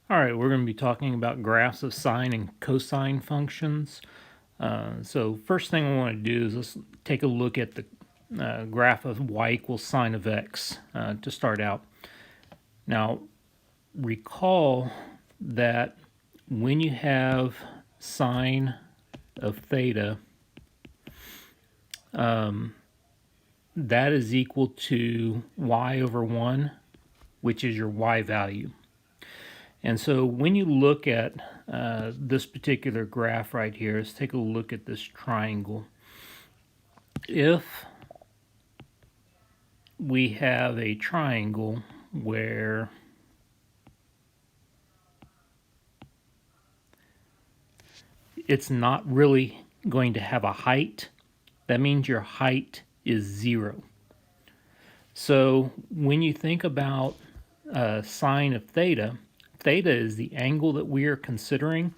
All right, we're going to be talking about graphs of sine and cosine functions. So first thing I want to do is let's take a look at the graph of y equals sine of x to start out. Now, recall that when you have sine of theta, that is equal to y over 1, which is your y value. And so when you look at this particular graph right here, let's take a look at this triangle. If we have a triangle where it's not really going to have a height, that means your height is 0. So when you think about sine of theta, theta is the angle that we are considering.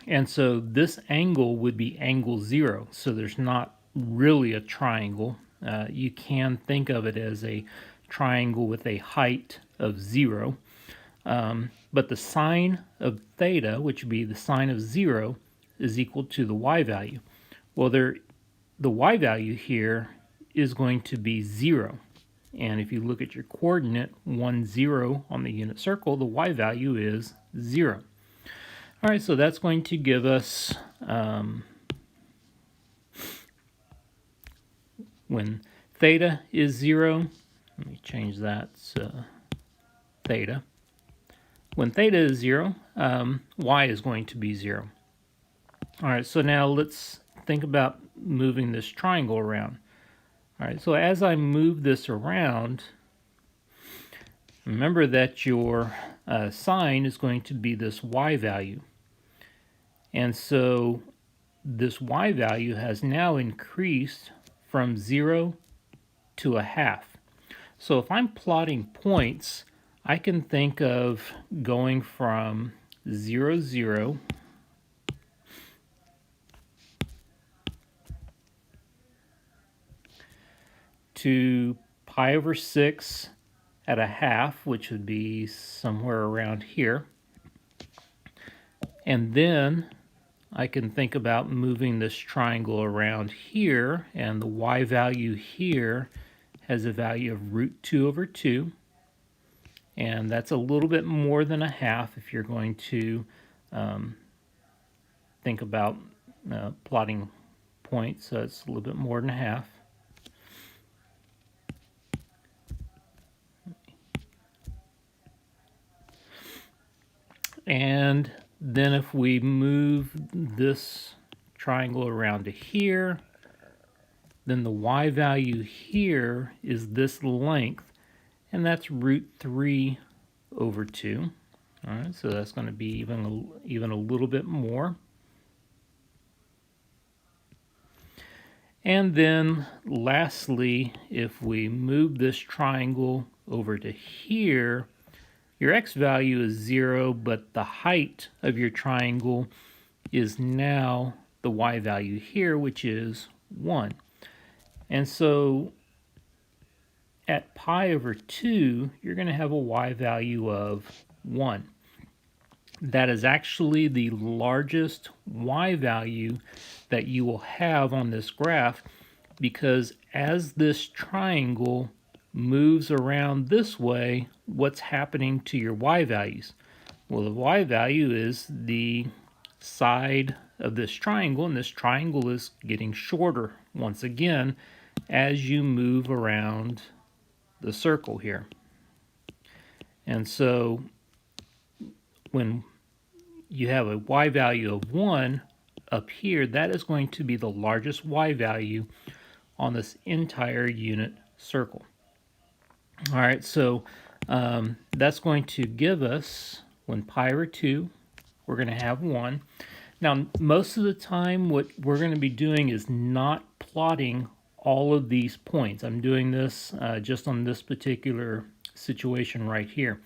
And so this angle would be angle 0. So there's not really a triangle. You can think of it as a triangle with a height of 0. But the sine of theta, which would be the sine of 0, is equal to the y value. Well, the y value here is going to be 0. And if you look at your coordinate 1, 0 on the unit circle, the y value is 0. All right, so that's going to give us, when theta is 0, let me change that to theta. When theta is 0, y is going to be 0. All right, so now let's think about moving this triangle around. All right, so as I move this around, remember that your sine is going to be this y value. And so this y value has now increased from 0 to a half. So if I'm plotting points, I can think of going from 0, 0 to pi over 6 at a half, which would be somewhere around here. And then I can think about moving this triangle around here, and the y value here has a value of root 2 over 2. And that's a little bit more than a half if you're going to think about plotting points. So it's a little bit more than a half. And then if we move this triangle around to here, then the y value here is this length, and that's root 3 over 2. All right, so that's going to be even a little bit more. And then lastly, if we move this triangle over to here, your x value is 0, but the height of your triangle is now the y value here, which is 1. And so at pi over 2, you're going to have a y value of 1. That is actually the largest y value that you will have on this graph, because as this triangle moves around this way, what's happening to your y values? Well, the y value is the side of this triangle, and this triangle is getting shorter once again as you move around the circle here. And so when you have a y value of 1 up here, that is going to be the largest y value on this entire unit circle. All right, so that's going to give us, when pi over 2, we're going to have 1. Now, most of the time, what we're going to be doing is not plotting all of these points. I'm doing this just on this particular situation right here.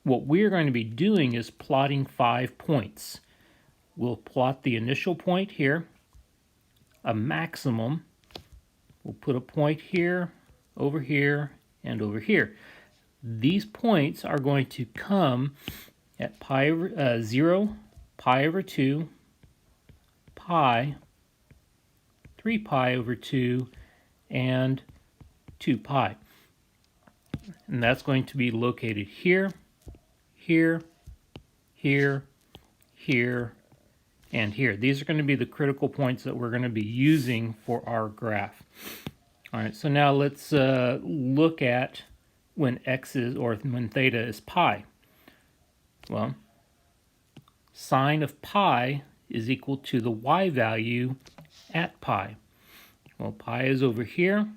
What we're going to be doing is plotting 5 points. We'll plot the initial point here, a maximum. We'll put a point here, over here, and over here. These points are going to come at 0, pi over 2, pi, 3 pi over 2, and 2 pi. And that's going to be located here, here, here, here, and here. These are going to be the critical points that we're going to be using for our graph. All right, so now let's look at when x is, or when theta is pi. Well, sine of pi is equal to the y value at pi. Well, pi is over here.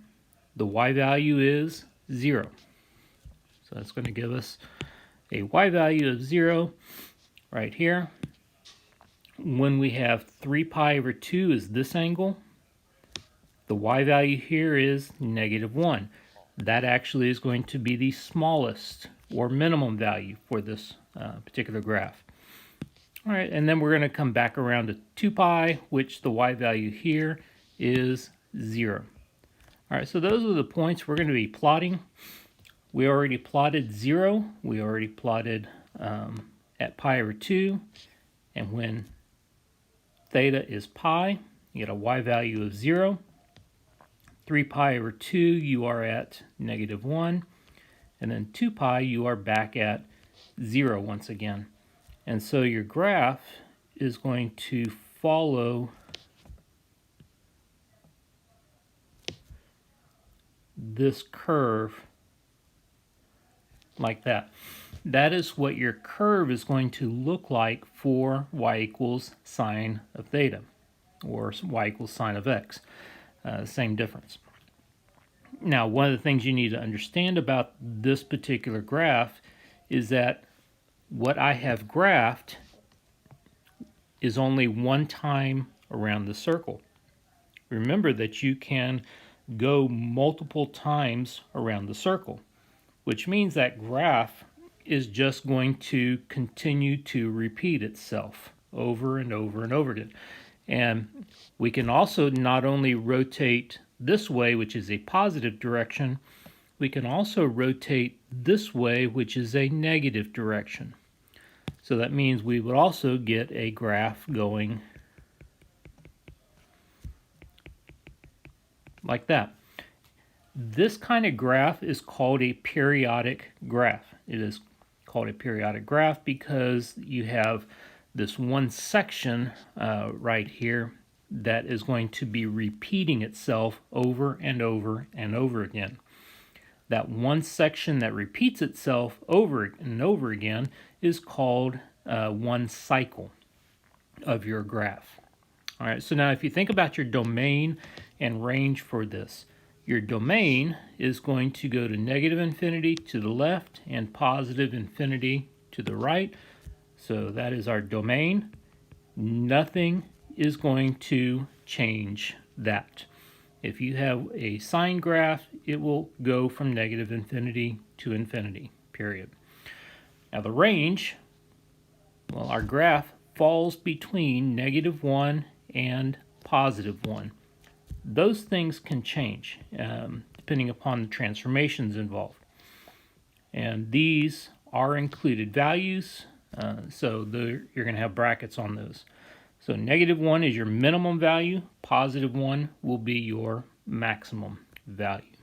The y value is 0. So that's going to give us a y value of 0 right here. When we have 3 pi over 2 is this angle, the y value here is -1. That actually is going to be the smallest or minimum value for this particular graph. All right, and then we're going to come back around to 2 pi, which the y value here is 0. All right, so those are the points we're going to be plotting. We already plotted 0. We already plotted at pi over 2. And when theta is pi, you get a y value of 0. 3 pi over 2, you are at -1. And then 2 pi, you are back at 0 once again. And so your graph is going to follow this curve like that. That is what your curve is going to look like for y equals sine of theta, or y equals sine of x. Same difference. Now, one of the things you need to understand about this particular graph is that what I have graphed is only one time around the circle. Remember that you can go multiple times around the circle, which means that graph is just going to continue to repeat itself over and over and over again. And we can also not only rotate this way, which is a positive direction, we can also rotate this way, which is a negative direction. So that means we would also get a graph going like that. This kind of graph is called a periodic graph. It is called a periodic graph because you have this one section right here that is going to be repeating itself over and over and over again. That one section that repeats itself over and over again is called one cycle of your graph. All right, so now if you think about your domain and range for this, your domain is going to go to -infinity to the left and +infinity to the right. So that is our domain. Nothing is going to change that. If you have a sine graph, it will go from -infinity to infinity, period. Now the range, well, our graph falls between -1 and +1. Those things can change depending upon the transformations involved. And these are included values, so you're going to have brackets on those. So -1 is your minimum value, +1 will be your maximum value.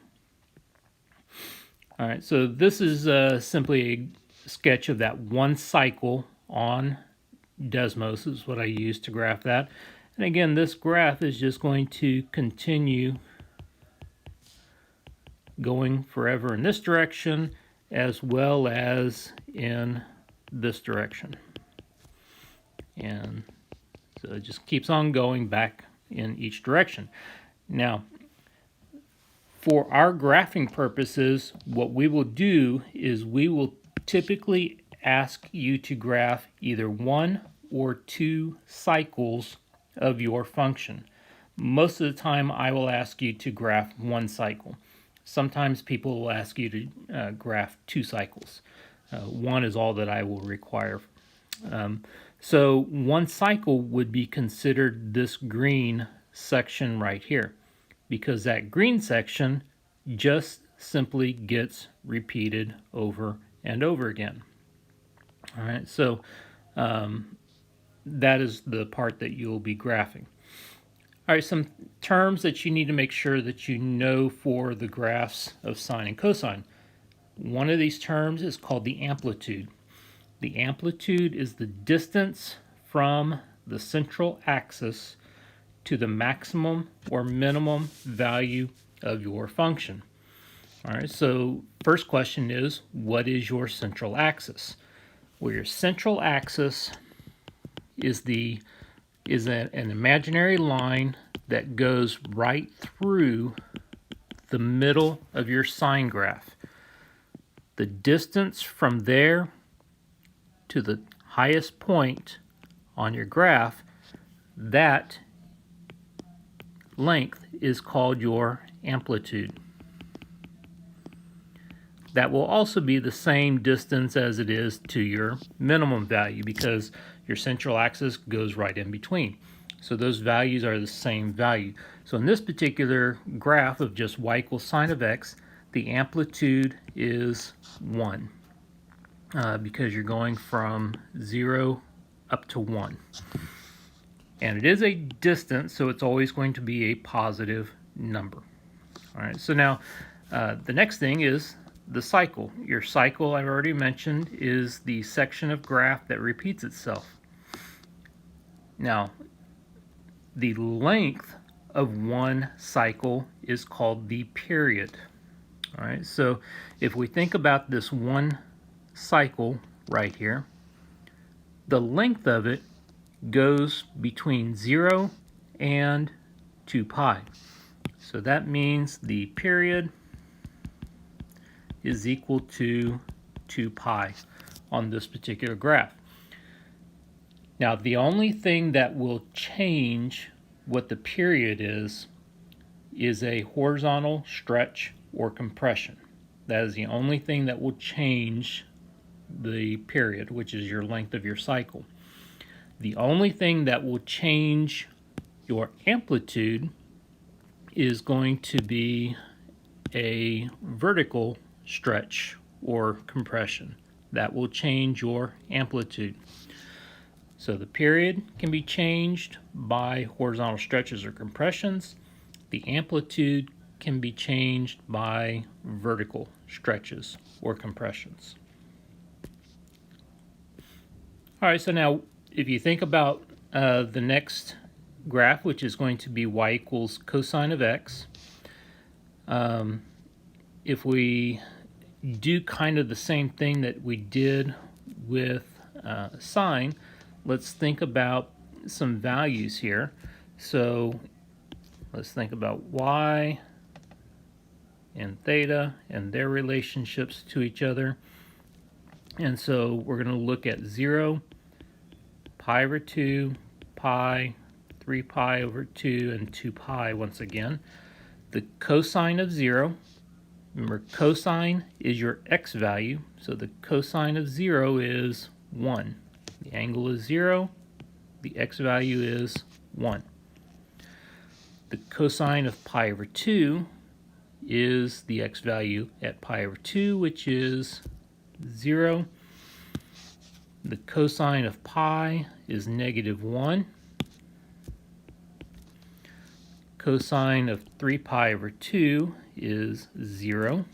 All right, so this is simply a sketch of that one cycle on Desmos is what I used to graph that. And again, this graph is just going to continue going forever in this direction as well as in this direction. And so it just keeps on going back in each direction. Now, for our graphing purposes, what we will do is we will typically ask you to graph either 1 or 2 cycles of your function. Most of the time I will ask you to graph 1 cycle. Sometimes people will ask you to graph 2 cycles. 1 is all that I will require. So 1 cycle would be considered this green section right here, because that green section just simply gets repeated over and over again. All right, so that is the part that you'll be graphing. All right, some terms that you need to make sure that you know for the graphs of sine and cosine. One of these terms is called the amplitude. The amplitude is the distance from the central axis to the maximum or minimum value of your function. All right, so first question is, what is your central axis? Well, your central axis is an imaginary line that goes right through the middle of your sine graph. The distance from there to the highest point on your graph, that length is called your amplitude. That will also be the same distance as it is to your minimum value because your central axis goes right in between. So those values are the same value. So in this particular graph of just y equals sine of x, the amplitude is 1 because you're going from 0 up to 1. And it is a distance, so it's always going to be a positive number. All right, so now the next thing is the cycle. Your cycle, I've already mentioned, is the section of graph that repeats itself. Now, the length of one cycle is called the period. All right, so if we think about this one cycle right here, the length of it goes between 0 and 2 pi. So that means the period is equal to 2 pi on this particular graph. Now, the only thing that will change what the period is a horizontal stretch or compression. That is the only thing that will change the period, which is your length of your cycle. The only thing that will change your amplitude is going to be a vertical stretch or compression. That will change your amplitude. So the period can be changed by horizontal stretches or compressions. The amplitude can be changed by vertical stretches or compressions. All right, so now if you think about the next graph, which is going to be y equals cosine of x, if we do kind of the same thing that we did with sine, let's think about some values here. So let's think about y and theta and their relationships to each other. And so we're going to look at 0, pi over 2, pi, 3 pi over 2, and 2 pi once again. The cosine of 0, remember cosine is your x value, so the cosine of 0 is 1. The angle is 0, the x value is 1. The cosine of pi over 2 is the x value at pi over 2, which is 0. The cosine of pi is -1. Cosine of 3 pi over 2 is 0.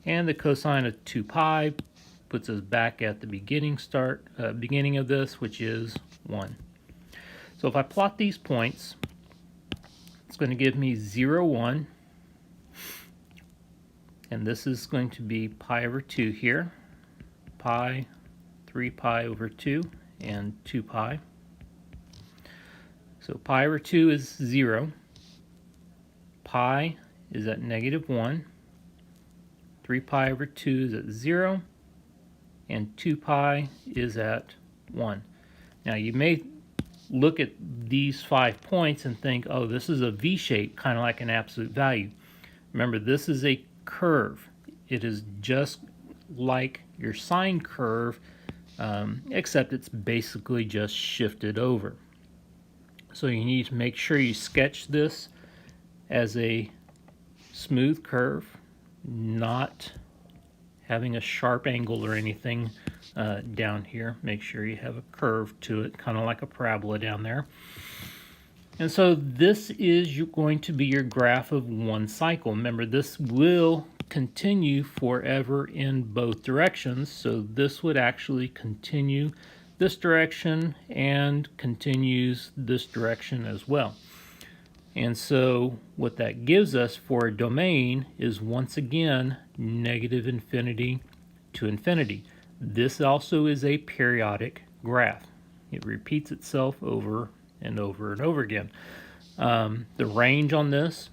And the cosine of 2 pi puts us back at the beginning of this, which is 1. So if I plot these points, it's going to give me 0, 1. And this is going to be pi over 2 here. Pi, 3 pi over 2, and 2 pi. So pi over 2 is 0. Pi is at -1. 3 pi over 2 is at 0. And 2 pi is at 1. Now you may look at these 5 points and think, oh, this is a V-shape, kind of like an absolute value. Remember, this is a curve. It is just like your sine curve, except it's basically just shifted over. So you need to make sure you sketch this as a smooth curve, not having a sharp angle or anything down here. Make sure you have a curve to it, kind of like a parabola down there. And so this is going to be your graph of one cycle. Remember, this will continue forever in both directions. So this would actually continue this direction and continues this direction as well. And so what that gives us for a domain is, once again, negative infinity to infinity. This also is a periodic graph. It repeats itself over and over and over again. The range on this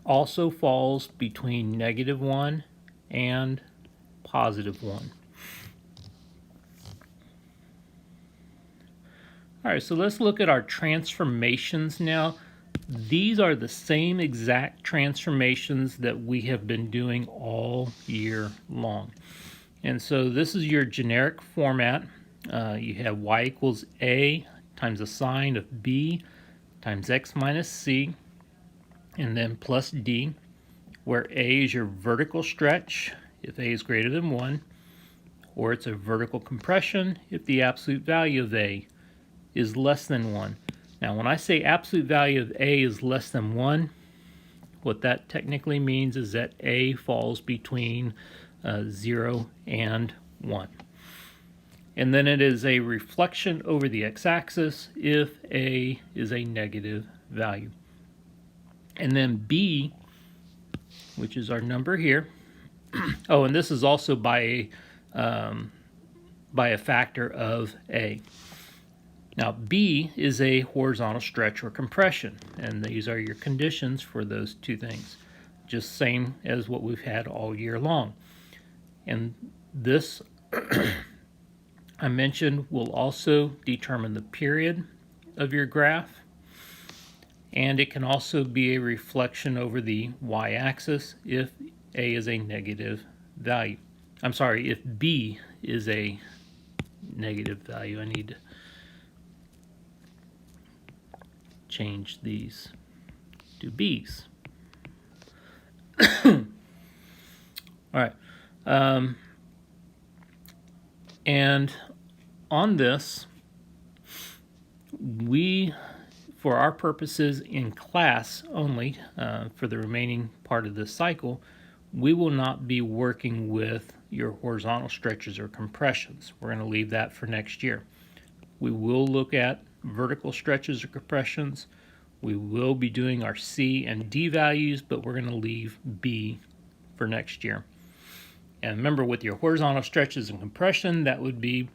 also falls between -1 and +1. All right, so let's look at our transformations now. These are the same exact transformations that we have been doing all year long. And so this is your generic format. You have y equals a times the sine of b times x minus c, and then plus d, where a is your vertical stretch if a is greater than 1, or it's a vertical compression if the absolute value of a is less than 1. Now, when I say absolute value of a is less than 1, what that technically means is that a falls between 0 and 1. And then it is a reflection over the x-axis if a is a negative value. And then b, which is our number here, oh, and this is also by a factor of a. Now, b is a horizontal stretch or compression, and these are your conditions for those two things, just same as what we've had all year long. And this I mentioned will also determine the period of your graph, and it can also be a reflection over the y-axis if a is a negative value. I'm sorry, if b is a negative value. I need to change these to b's. All right. And on this, we, for our purposes in class only, for the remaining part of this cycle, we will not be working with your horizontal stretches or compressions. We're going to leave that for next year. We will look at vertical stretches or compressions. We will be doing our C and D values, but we're going to leave B for next year. And remember, with your horizontal stretches and compression, that would be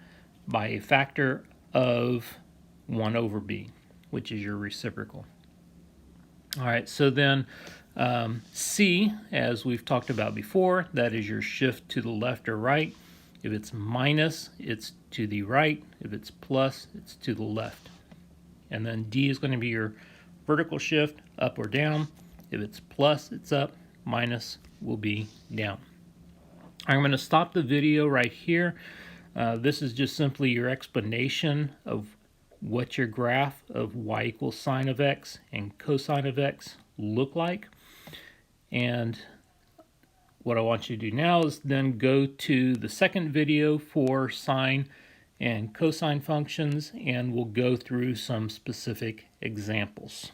by a factor of 1 over b, which is your reciprocal. All right, so then C, as we've talked about before, that is your shift to the left or right. If it's minus, it's to the right. If it's plus, it's to the left. And then D is going to be your vertical shift, up or down. If it's plus, it's up. Minus will be down. I'm going to stop the video right here. This is just simply your explanation of what your graph of y equals sine of x and cosine of x look like. And what I want you to do now is then go to the second video for sine and cosine functions, and we'll go through some specific examples.